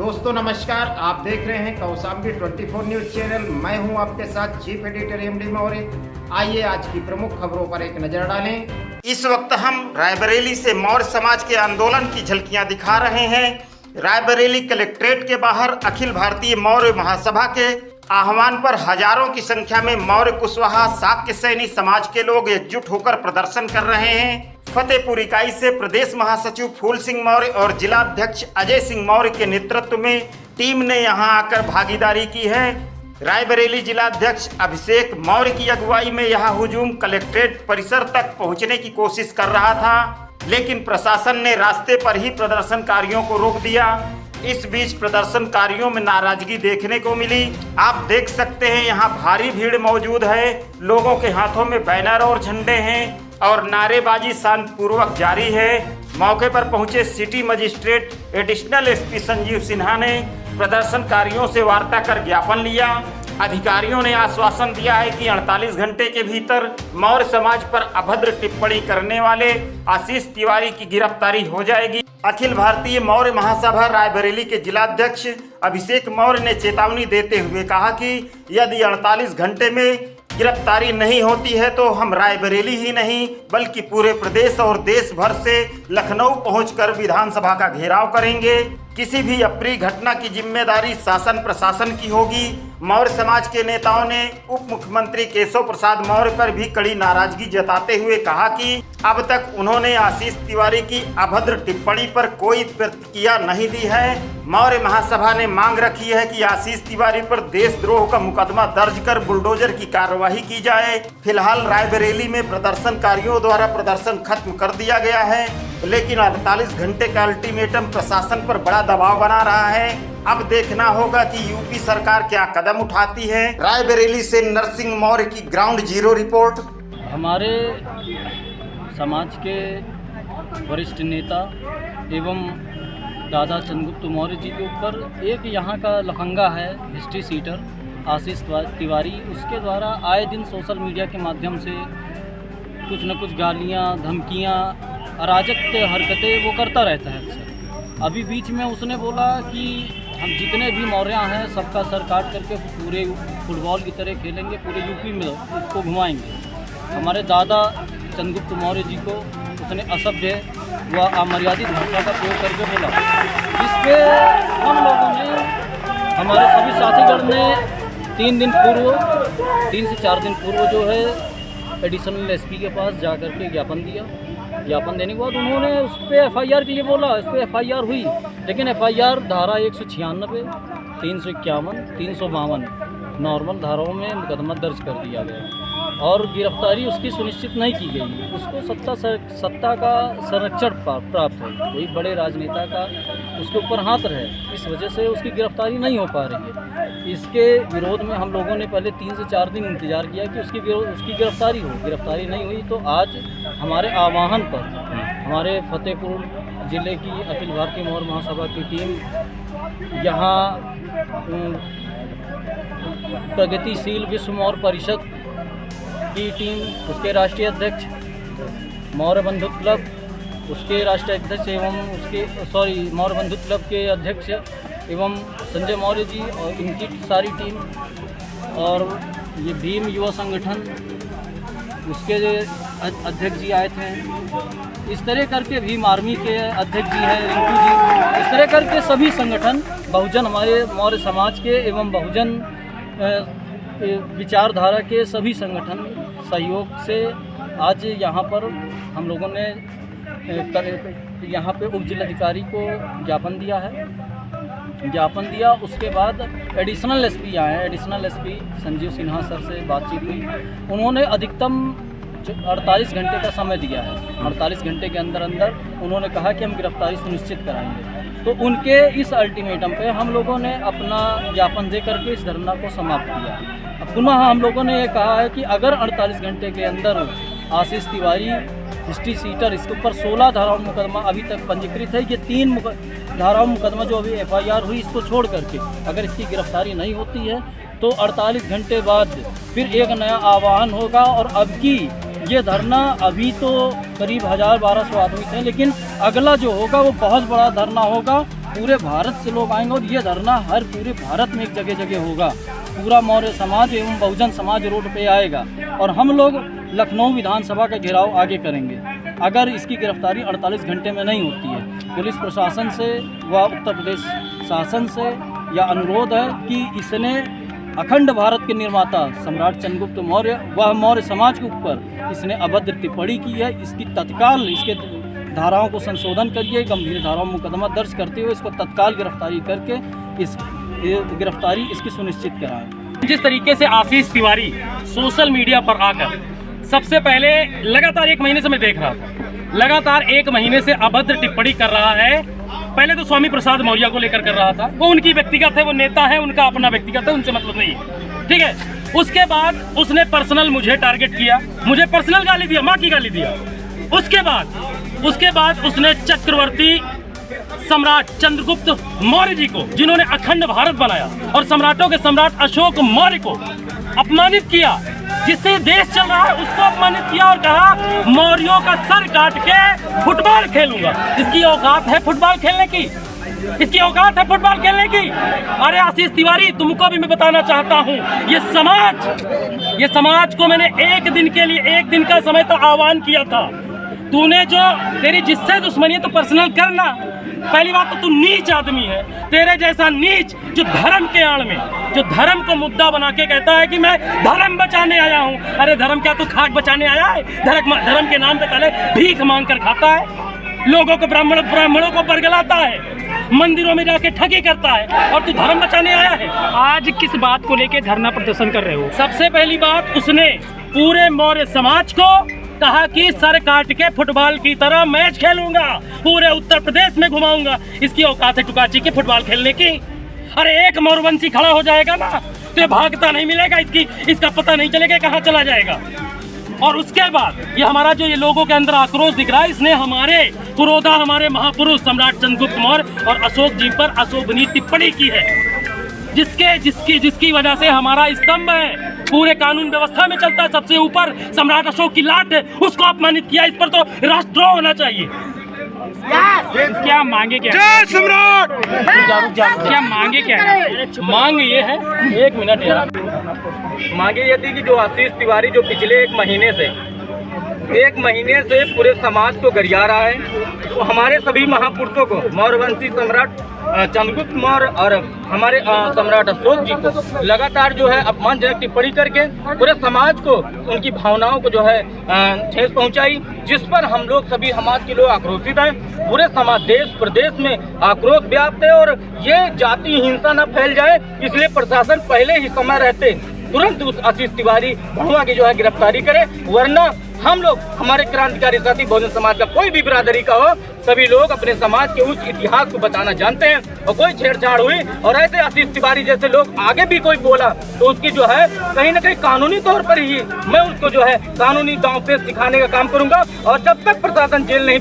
दोस्तों नमस्कार, आप देख रहे हैं कौशाम्बी 24 न्यूज चैनल। मैं हूं आपके साथ चीफ एडिटर एमडी मौर्य। आइए आज की प्रमुख खबरों पर एक नजर डालें। इस वक्त हम रायबरेली से मौर्य समाज के आंदोलन की झलकियां दिखा रहे हैं। रायबरेली कलेक्ट्रेट के बाहर अखिल भारतीय मौर्य महासभा के आह्वान पर हजारों की संख्या में मौर्य कुशवाहा शाक्य सैनी समाज के लोग एकजुट होकर प्रदर्शन कर रहे हैं। फतेहपुर इकाई से प्रदेश महासचिव फूल सिंह मौर्य और जिलाध्यक्ष अजय सिंह मौर्य के नेतृत्व में टीम ने यहां आकर भागीदारी की है। रायबरेली जिलाध्यक्ष अभिषेक मौर्य की अगुवाई में यह हुजूम कलेक्ट्रेट परिसर तक पहुंचने की कोशिश कर रहा था, लेकिन प्रशासन ने रास्ते पर ही प्रदर्शनकारियों को रोक दिया। इस बीच प्रदर्शनकारियों में नाराजगी देखने को मिली। आप देख सकते हैं यहाँ भारी भीड़ मौजूद है। लोगों के हाथों में बैनर और झंडे हैं और नारेबाजी शांतिपूर्वक जारी है। मौके पर पहुंचे city magistrate additional SP Sanjeev Sinha ने प्रदर्शनकारियों से वार्ता कर ज्ञापन लिया। अधिकारियों ने आश्वासन दिया है कि 48 घंटे के भीतर मौर्य समाज पर अभद्र टिप्पणी करने वाले आशीष तिवारी की गिरफ्तारी हो जाएगी। अखिल भारतीय मौर्य महासभा रायबरेली के जिलाध्यक्ष अभिषेक मौर्य ने चेतावनी देते हुए कहा कि यदि 48 घंटे में गिरफ्तारी नहीं होती है तो हम रायबरेली ही नहीं बल्कि पूरे प्रदेश और देश भर से लखनऊ पहुंचकर विधानसभा का घेराव करेंगे। किसी भी अप्रिय घटना की जिम्मेदारी शासन प्रशासन की होगी। मौर्य समाज के नेताओं ने उप मुख्यमंत्री केशव प्रसाद मौर्य पर भी कड़ी नाराजगी जताते हुए कहा कि अब तक उन्होंने आशीष तिवारी की अभद्र टिप्पणी पर कोई प्रतिक्रिया नहीं दी है। मौर्य महासभा ने मांग रखी है कि आशीष तिवारी पर देशद्रोह का मुकदमा दर्ज कर बुलडोजर की कार्यवाही की जाए। फिलहाल रायबरेली में प्रदर्शनकारियों द्वारा प्रदर्शन खत्म कर दिया गया है, लेकिन 48 घंटे का अल्टीमेटम प्रशासन पर बड़ा दबाव बना रहा है। अब देखना होगा कि यूपी सरकार क्या कदम उठाती है। रायबरेली से नरसिंह मौर्य की ग्राउंड जीरो रिपोर्ट। हमारे समाज के वरिष्ठ नेता एवं दादा चंद्रगुप्त मौर्य जी के ऊपर एक यहाँ का लफंगा है हिस्ट्री सीटर आशीष तिवारी। उसके द्वारा आए दिन सोशल मीडिया के माध्यम से कुछ न कुछ गालियाँ, धमकियाँ, अराजक हरकतें वो करता रहता है अक्सर। अभी बीच में उसने बोला कि हम जितने भी मौर्य हैं सबका सर काट करके पूरे फुटबॉल की तरह खेलेंगे, पूरे यूपी में उसको घुमाएंगे। हमारे दादा चंद्रगुप्त मौर्य जी को उसने असभ्य व अमर्यादित भाषा का प्रयोग करके बोला, जिस पे हम लोगों ने, हमारे सभी साथीगण ने 3 से 4 दिन पूर्व जो है एडिशनल एसपी के पास जा कर के ज्ञापन दिया। ज्ञापन देने के बाद उन्होंने उस पर FIR के लिए बोला। उस पर FIR हुई, लेकिन FIR धारा 196, 351, 352 नॉर्मल धाराओं में मुकदमा दर्ज कर दिया गया और गिरफ्तारी उसकी सुनिश्चित नहीं की गई। उसको सत्ता का संरक्षण प्राप्त है, कोई बड़े राजनेता का उसके ऊपर हाथ रहे, इस वजह से उसकी गिरफ्तारी नहीं हो पा रही है। इसके विरोध में हम लोगों ने पहले 3 से 4 दिन इंतजार किया कि उसकी गिरफ्तारी हो। गिरफ्तारी नहीं हुई तो आज हमारे आह्वान पर हमारे फतेहपुर ज़िले की अखिल भारतीय मौर्य महासभा की टीम यहाँ प्रगतिशील विश्व मौर्य परिषद की टीम, उसके राष्ट्रीय अध्यक्ष मौर्य बंधु क्लब, उसके राष्ट्रीय अध्यक्ष एवं मौर्य बंधु क्लब के अध्यक्ष एवं संजय मौर्य जी और इनकी सारी टीम, और ये भीम युवा संगठन उसके अध्यक्ष जी आए थे। इस तरह करके भीम आर्मी के अध्यक्ष जी हैं रिंकू जी। इस तरह करके सभी संगठन बहुजन, हमारे मौर्य समाज के एवं बहुजन विचारधारा के सभी संगठन सहयोग से आज यहाँ पर हम लोगों ने यहाँ पे उप जिलाधिकारी को ज्ञापन दिया है। ज्ञापन दिया, उसके बाद एडिशनल एसपी आए हैं। Additional SP Sanjeev Sinha sir से बातचीत हुई। उन्होंने अधिकतम 48 घंटे का समय दिया है। 48 घंटे के अंदर उन्होंने कहा कि हम गिरफ्तारी सुनिश्चित कराएंगे। तो उनके इस अल्टीमेटम पे हम लोगों ने अपना ज्ञापन दे करके इस धरना को समाप्त किया। अब पुनः हम लोगों ने ये कहा है कि अगर 48 घंटे के अंदर आशीष तिवारी हिस्ट्री सीटर, इसके ऊपर 16 धाराओं मुकदमा अभी तक पंजीकृत है। ये 3 धाराओं मुकदमा जो अभी FIR हुई, इसको छोड़ करके अगर इसकी गिरफ्तारी नहीं होती है तो 48 घंटे बाद फिर एक नया आह्वान होगा। और अब की ये धरना अभी तो करीब 1000-1200 आदमी थे, लेकिन अगला जो होगा वो बहुत बड़ा धरना होगा पूरे भारत से लोग आएंगे और ये धरना हर पूरे भारत में एक जगह जगह होगा। पूरा मौर्य समाज एवं बहुजन समाज रोड पे आएगा और हम लोग लखनऊ विधानसभा का घेराव आगे करेंगे अगर इसकी गिरफ्तारी 48 घंटे में नहीं होती है। पुलिस प्रशासन से व उत्तर प्रदेश शासन से यह अनुरोध है कि इसने अखंड भारत के निर्माता सम्राट चंद्रगुप्त मौर्य व मौर्य समाज के ऊपर इसने अभद्र टिप्पणी की है। इसकी तत्काल इसके धाराओं को संशोधन करिए, गंभीर धाराओं में मुकदमा दर्ज करते हुए इसको तत्काल गिरफ्तारी करके इस गिरफ्तारी इसकी सुनिश्चित कराएं। जिस तरीके से आशीष तिवारी सोशल मीडिया पर आकर सबसे पहले लगातार 1 महीने से मैं देख रहा था, लगातार 1 महीने से अभद्र टिप्पणी कर रहा है। पहले तो स्वामी प्रसाद मौर्य को लेकर कर रहा था, वो उनकी व्यक्तिगत है, वो नेता है, उनका अपना व्यक्तिगत है, उनसे मतलब नहीं है, ठीक है। उसके बाद उसने पर्सनल मुझे टारगेट किया, मुझे पर्सनल गाली दिया, माँ की गाली दिया। उसके बाद उसने चक्रवर्ती सम्राट चंद्रगुप्त मौर्य जी को, जिन्होंने अखंड भारत बनाया और सम्राटों के सम्राट अशोक मौर्य को अपमानित किया, जिससे देश चल रहा है, उसको अपमानित किया और कहा मौर्यों का सर काट के फुटबॉल खेलूंगा। इसकी औकात है फुटबॉल खेलने की? इसकी औकात है फुटबॉल खेलने की? अरे आशीष तिवारी, तुमको भी मैं बताना चाहता हूँ, ये समाज को मैंने 1 दिन के लिए 1 दिन का समय तो आह्वान किया था। तूने जो तेरी जिससे दुश्मनी है तो पर्सनल करना। पहली बात तो तू नीच आदमी है, तेरे जैसा नीच जो धर्म के आड़ में, जो धर्म को मुद्दा बना के कहता है कि मैं धर्म बचाने आया हूँ। अरे धर्म क्या तू खाक बचाने आया है? धर्म के नाम पे पहले भीख मांग कर खाता है, लोगों को ब्राह्मणों को बरगलाता है, मंदिरों में जाके ठगी करता है, और तू धर्म बचाने आया है। आज किस बात को लेके धरना प्रदर्शन कर रहे हो? सबसे पहली बात, उसने पूरे मौर्य समाज को कहा कि सर काट के फुटबॉल की तरह मैच खेलूंगा, पूरे उत्तर प्रदेश में घुमाऊंगा। इसकी औकात है टुकाची की फुटबॉल खेलने की? अरे एक मौरवंशी खड़ा हो जाएगा ना तो भागता नहीं मिलेगा, इसका पता नहीं चलेगा कहाँ चला जाएगा। और उसके बाद ये हमारा जो ये लोगों के अंदर आक्रोश दिख रहा है, इसने हमारे पुरोधा, हमारे महापुरुष सम्राट चंद्रगुप्त मौर्य और अशोक जी पर अशोभनीय टिप्पणी की है, जिसकी वजह से हमारा स्तंभ है, पूरे कानून व्यवस्था में चलता है, सबसे ऊपर सम्राट अशोक की लाट है, उसको अपमानित किया। इस पर तो राष्ट्रद्रोह होना चाहिए। क्या मांगे क्या? जय सम्राट! क्या मांगे क्या है? मांग ये है, 1 मिनट यार, मांगे ये थी कि जो आशीष तिवारी जो पिछले 1 महीने से पूरे समाज को गरिया रहा है, तो हमारे सभी महापुरुषों को, मौर्यवंशी सम्राट चंद्रगुप्त मौर्य और हमारे सम्राट अशोक जी को लगातार जो है अपमानजनक टिप्पणी करके पूरे समाज को, उनकी भावनाओं को जो है ठेस पहुंचाई, जिस पर हम लोग सभी समाज के लोग आक्रोशित हैं। पूरे समाज, देश प्रदेश में आक्रोश व्याप्त है और ये जाति हिंसा न फैल जाए, इसलिए प्रशासन पहले ही समय रहते तुरंत उस आशीष तिवारी भड़ुआ की जो है गिरफ्तारी करे, वरना हम लोग, हमारे क्रांतिकारी साथी बहुजन समाज का कोई भी बिरादरी का हो, सभी लोग अपने समाज के उस इतिहास को बचाना जानते हैं, और कोई छेड़छाड़ हुई और ऐसे आशीष तिवारी जैसे लोग आगे भी कोई बोला तो उसकी जो है कहीं ना कहीं कानूनी तौर पर ही मैं उसको जो है कानूनी दांव पे सिखाने का काम करूंगा। और जब तक प्रशासन जेल नहीं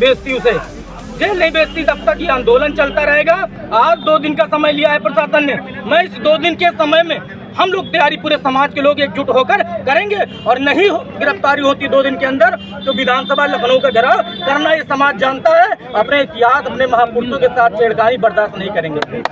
भेजती, तब तक ये आंदोलन चलता रहेगा। आज 2 दिन का समय लिया है प्रशासन ने, मैं इस 2 दिन के समय में हम लोग तैयारी पूरे समाज के लोग एकजुट होकर करेंगे, और नहीं गिरफ्तारी होती 2 दिन के अंदर तो विधानसभा लखनऊ का घेराव करना ये समाज जानता है। अपने इतिहास, अपने महापुरुषों के साथ छेड़खानी बर्दाश्त नहीं करेंगे।